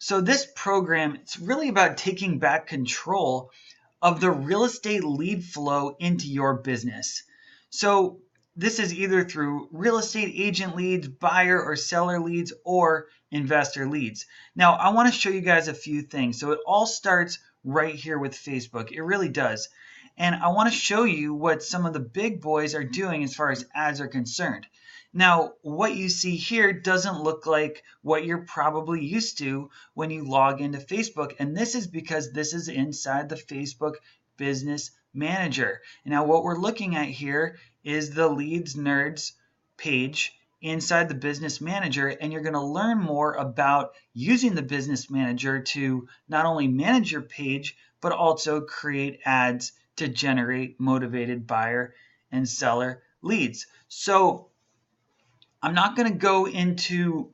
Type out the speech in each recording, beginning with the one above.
So this program, it's really about taking back control of the real estate lead flow into your business. So this is either through real estate agent leads, buyer or seller leads, or investor leads. Now, I want to show you guys a few things. So it all starts right here with Facebook. It really does. And I want to show you what some of the big boys are doing as far as ads are concerned. Now, what you see here doesn't look like what you're probably used to when you log into Facebook. And this is because this is inside the Facebook Business Manager. Now, what we're looking at here is the Leads Nerds page inside the Business Manager, and you're going to learn more about using the Business Manager to not only manage your page, but also create ads to generate motivated buyer and seller leads. So I'm not going to go into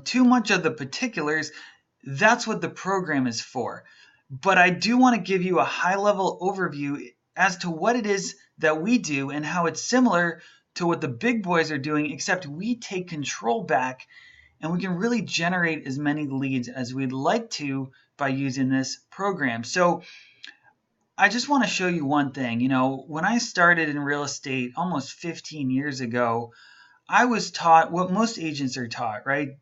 too much of the particulars. That's what the program is for. But I do want to give you a high-level overview as to what it is that we do and how it's similar to what the big boys are doing, except we take control back and we can really generate as many leads as we'd like to by using this program. So I just want to show you one thing. When I started in real estate almost 15 years ago, I was taught what most agents are taught, right?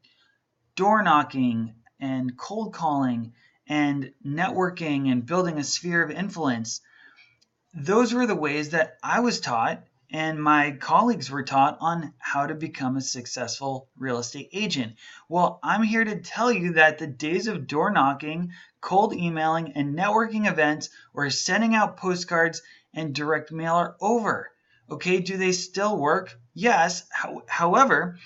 Door knocking and cold calling and networking and building a sphere of influence. Those were the ways that I was taught and my colleagues were taught on how to become a successful real estate agent. Well, I'm here to tell you that the days of door knocking, cold emailing, and networking events or sending out postcards and direct mail are over. Okay, do they still work? Yes. However,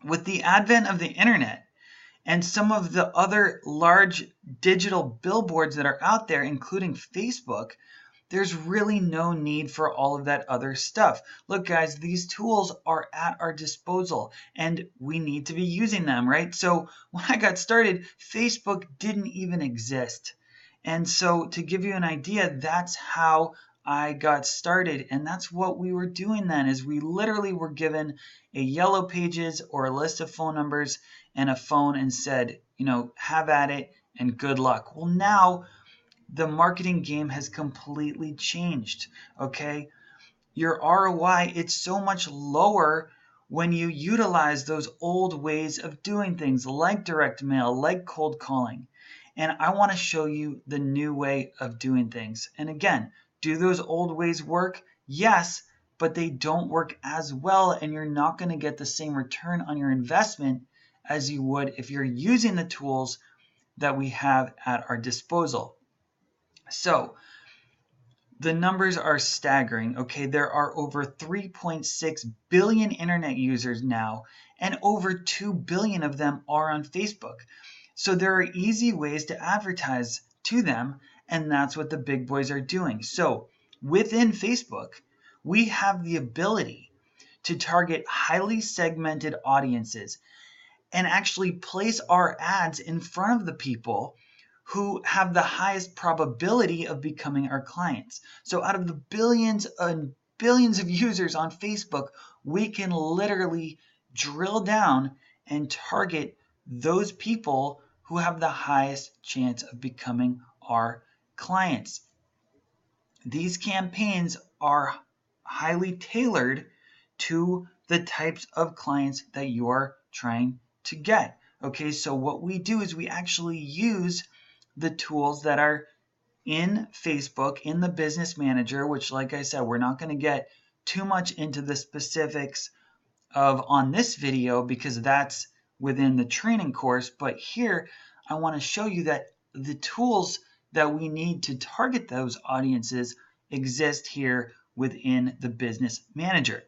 with the advent of the internet and some of the other large digital billboards that are out there, including Facebook, there's really no need for all of that other stuff. Look, guys, these tools are at our disposal and we need to be using them, right? So when I got started, Facebook didn't even exist. And so to give you an idea, that's how I got started. And that's what we were doing then, is we literally were given a yellow pages or a list of phone numbers and a phone and said, have at it and good luck. Well, now the marketing game has completely changed, okay? Your ROI, it's so much lower when you utilize those old ways of doing things like direct mail, like cold calling. And I want to show you the new way of doing things. And again, do those old ways work? Yes, but they don't work as well, and you're not going to get the same return on your investment as you would if you're using the tools that we have at our disposal. So the numbers are staggering, okay? There are over 3.6 billion internet users now, and over 2 billion of them are on Facebook. So there are easy ways to advertise to them, and that's what the big boys are doing. So within Facebook, we have the ability to target highly segmented audiences and actually place our ads in front of the people who have the highest probability of becoming our clients. So out of the billions and billions of users on Facebook, we can literally drill down and target those people who have the highest chance of becoming our clients. These campaigns are highly tailored to the types of clients that you're trying to get. Okay, so what we do is we actually use the tools that are in Facebook, in the Business Manager, which, like I said, we're not going to get too much into the specifics of on this video because that's within the training course. But here, I want to show you that the tools that we need to target those audiences exist here within the Business Manager.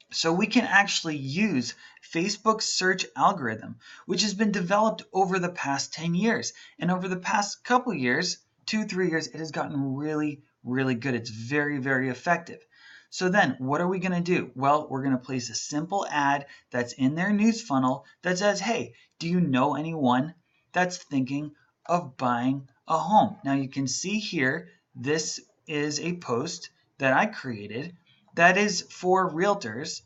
So we can actually use Facebook's search algorithm, which has been developed over the past 10 years. And over the past couple years, 2-3 years, it has gotten really, really good. It's very, very effective. So then what are we going to do? Well, we're going to place a simple ad that's in their news funnel that says, hey, do you know anyone that's thinking of buying a home? Now you can see here, this is a post that I created that is for realtors,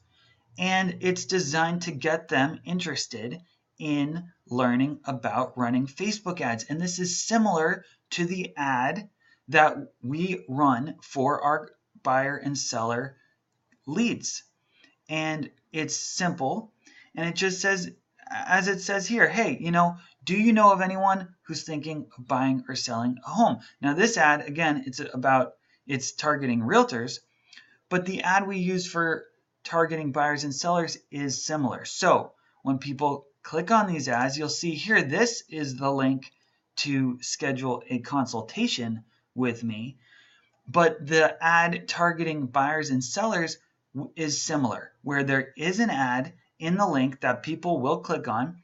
and it's designed to get them interested in learning about running Facebook ads. And this is similar to the ad that we run for our buyer and seller leads. And it's simple. And it just says, as it says here, hey, do you know of anyone who's thinking of buying or selling a home? Now, this ad, again, it's targeting realtors, but the ad we use for targeting buyers and sellers is similar. So when people click on these ads, you'll see here, this is the link to schedule a consultation with me. But the ad targeting buyers and sellers is similar, where there is an ad in the link that people will click on.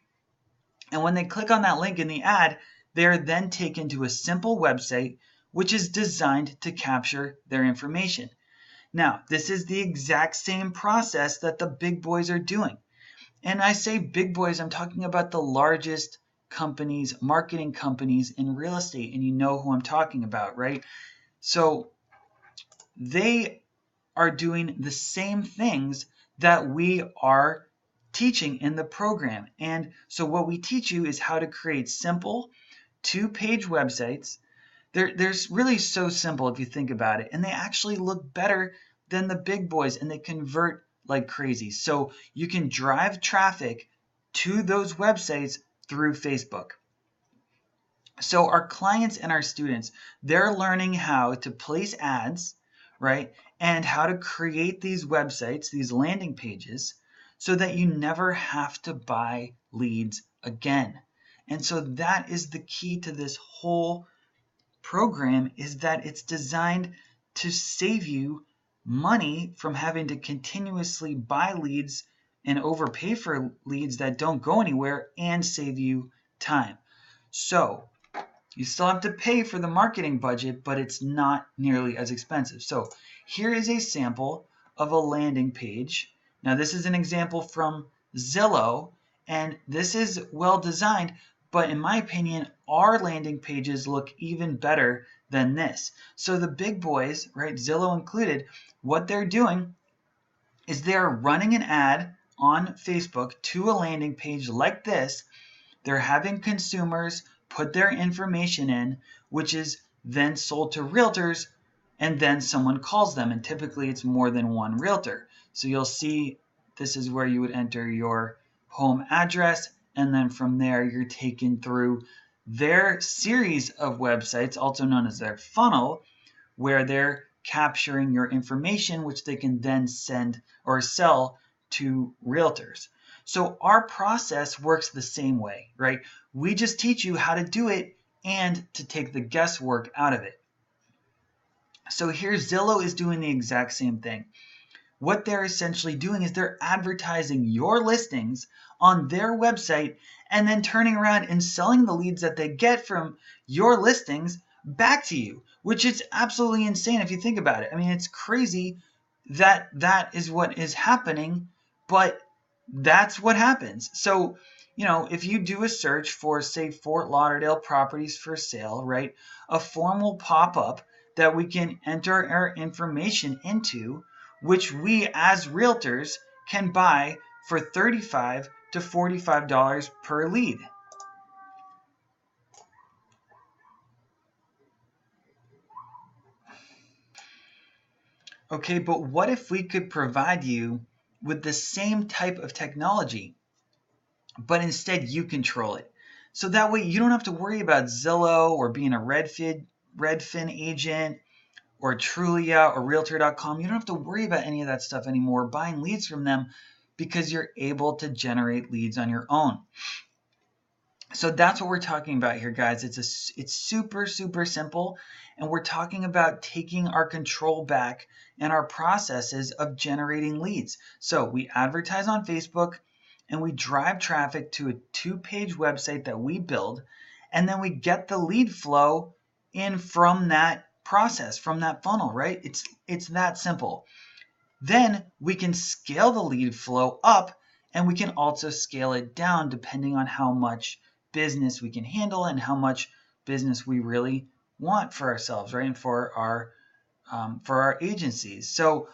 And when they click on that link in the ad, they're then taken to a simple website, which is designed to capture their information. Now, this is the exact same process that the big boys are doing. And I say big boys, I'm talking about the largest companies, marketing companies in real estate, and you know who I'm talking about, right? So they are doing the same things that we are teaching in the program. And so what we teach you is how to create simple 2-page websites. They're really so simple if you think about it, and they actually look better than the big boys, and they convert like crazy. So you can drive traffic to those websites through Facebook. So our clients and our students, they're learning how to place ads, right? And how to create these websites, these landing pages, so that you never have to buy leads again. And so that is the key to this whole program, is that it's designed to save you money from having to continuously buy leads and overpay for leads that don't go anywhere, and save you time. So you still have to pay for the marketing budget, but it's not nearly as expensive. So here is a sample of a landing page. Now this is an example from Zillow, and this is well designed, but in my opinion, our landing pages look even better than this. So the big boys, right, Zillow included, what they're doing is they're running an ad on Facebook to a landing page like this. They're having consumers put their information in, which is then sold to realtors, and then someone calls them, and typically it's more than one realtor. So you'll see this is where you would enter your home address, and then from there you're taken through their series of websites, also known as their funnel, where they're capturing your information, which they can then send or sell to realtors. So our process works the same way, right? We just teach you how to do it and to take the guesswork out of it. So here Zillow is doing the exact same thing. What they're essentially doing is they're advertising your listings on their website, and then turning around and selling the leads that they get from your listings back to you, which is absolutely insane if you think about it. I mean, it's crazy that that is what is happening, but that's what happens. So, if you do a search for, say, Fort Lauderdale properties for sale, right, a form will pop up that we can enter our information into, which we as realtors can buy for $35 to $45 per lead. Okay, but what if we could provide you with the same type of technology, but instead you control it? So that way you don't have to worry about Zillow or being a Redfin agent or Trulia or Realtor.com. You don't have to worry about any of that stuff anymore, buying leads from them, because you're able to generate leads on your own. So that's what we're talking about here, guys. It's super, super simple. And we're talking about taking our control back and our processes of generating leads. So we advertise on Facebook, and we drive traffic to a 2-page website that we build. And then we get the lead flow in from that process, from that funnel, right? It's that simple. Then we can scale the lead flow up, and we can also scale it down depending on how much business we can handle and how much business we really want for ourselves, right? And for our agencies. So,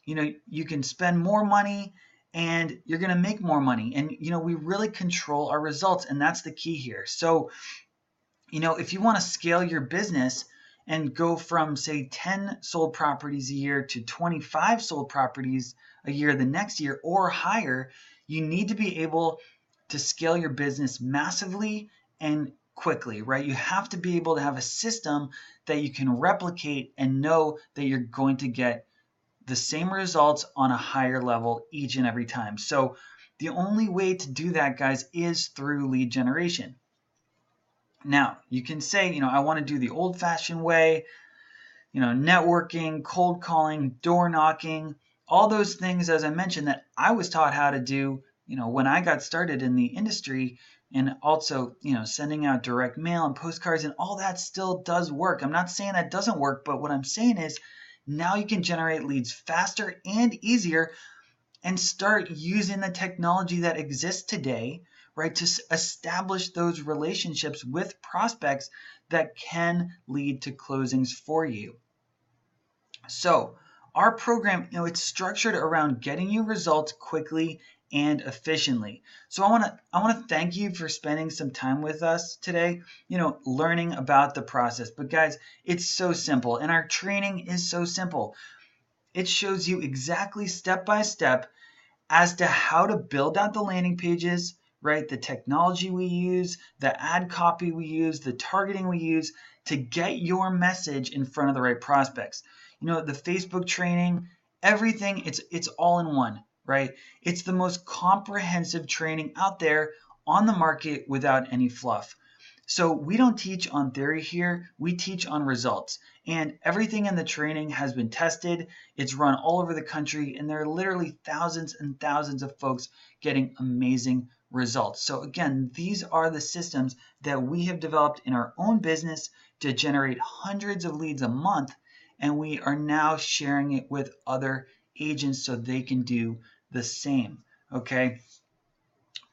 you can spend more money and you're going to make more money. And, we really control our results, and that's the key here. So, if you want to scale your business and go from, say, 10 sold properties a year to 25 sold properties a year the next year or higher, you need to be able to scale your business massively and quickly, right? You have to be able to have a system that you can replicate and know that you're going to get the same results on a higher level each and every time. So the only way to do that, guys, is through lead generation. Now, you can say, I want to do the old-fashioned way, networking, cold calling, door knocking, all those things, as I mentioned, that I was taught how to do, when I got started in the industry, and also, sending out direct mail and postcards, and all that still does work. I'm not saying that doesn't work, but what I'm saying is now you can generate leads faster and easier and start using the technology that exists today, right, to establish those relationships with prospects that can lead to closings for you. So our program, it's structured around getting you results quickly and efficiently. So I want to thank you for spending some time with us today, learning about the process. But guys, it's so simple, and our training is so simple. It shows you exactly step by step as to how to build out the landing pages, right? The technology we use, the ad copy we use, the targeting we use to get your message in front of the right prospects. The Facebook training, everything, it's all in one, right? It's the most comprehensive training out there on the market without any fluff. So we don't teach on theory here, we teach on results. And everything in the training has been tested. It's run all over the country, and there are literally thousands and thousands of folks getting amazing results. So again, these are the systems that we have developed in our own business to generate hundreds of leads a month, and we are now sharing it with other agents so they can do the same. Okay.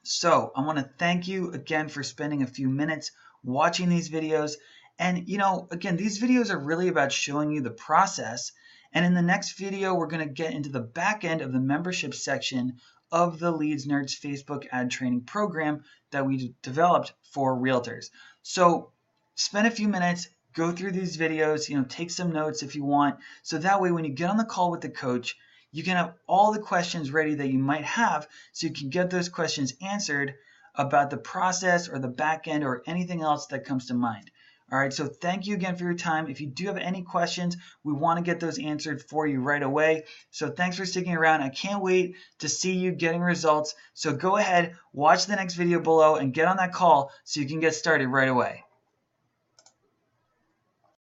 So I want to thank you again for spending a few minutes watching these videos. And, again, these videos are really about showing you the process. And in the next video, we're going to get into the back end of the membership section of the Leads Nerds Facebook ad training program that we developed for realtors. So spend a few minutes, go through these videos, take some notes if you want. So that way, when you get on the call with the coach, you can have all the questions ready that you might have, so you can get those questions answered about the process or the back end or anything else that comes to mind. All right, so thank you again for your time. If you do have any questions, we want to get those answered for you right away. So thanks for sticking around. I can't wait to see you getting results. So go ahead, watch the next video below, and get on that call so you can get started right away.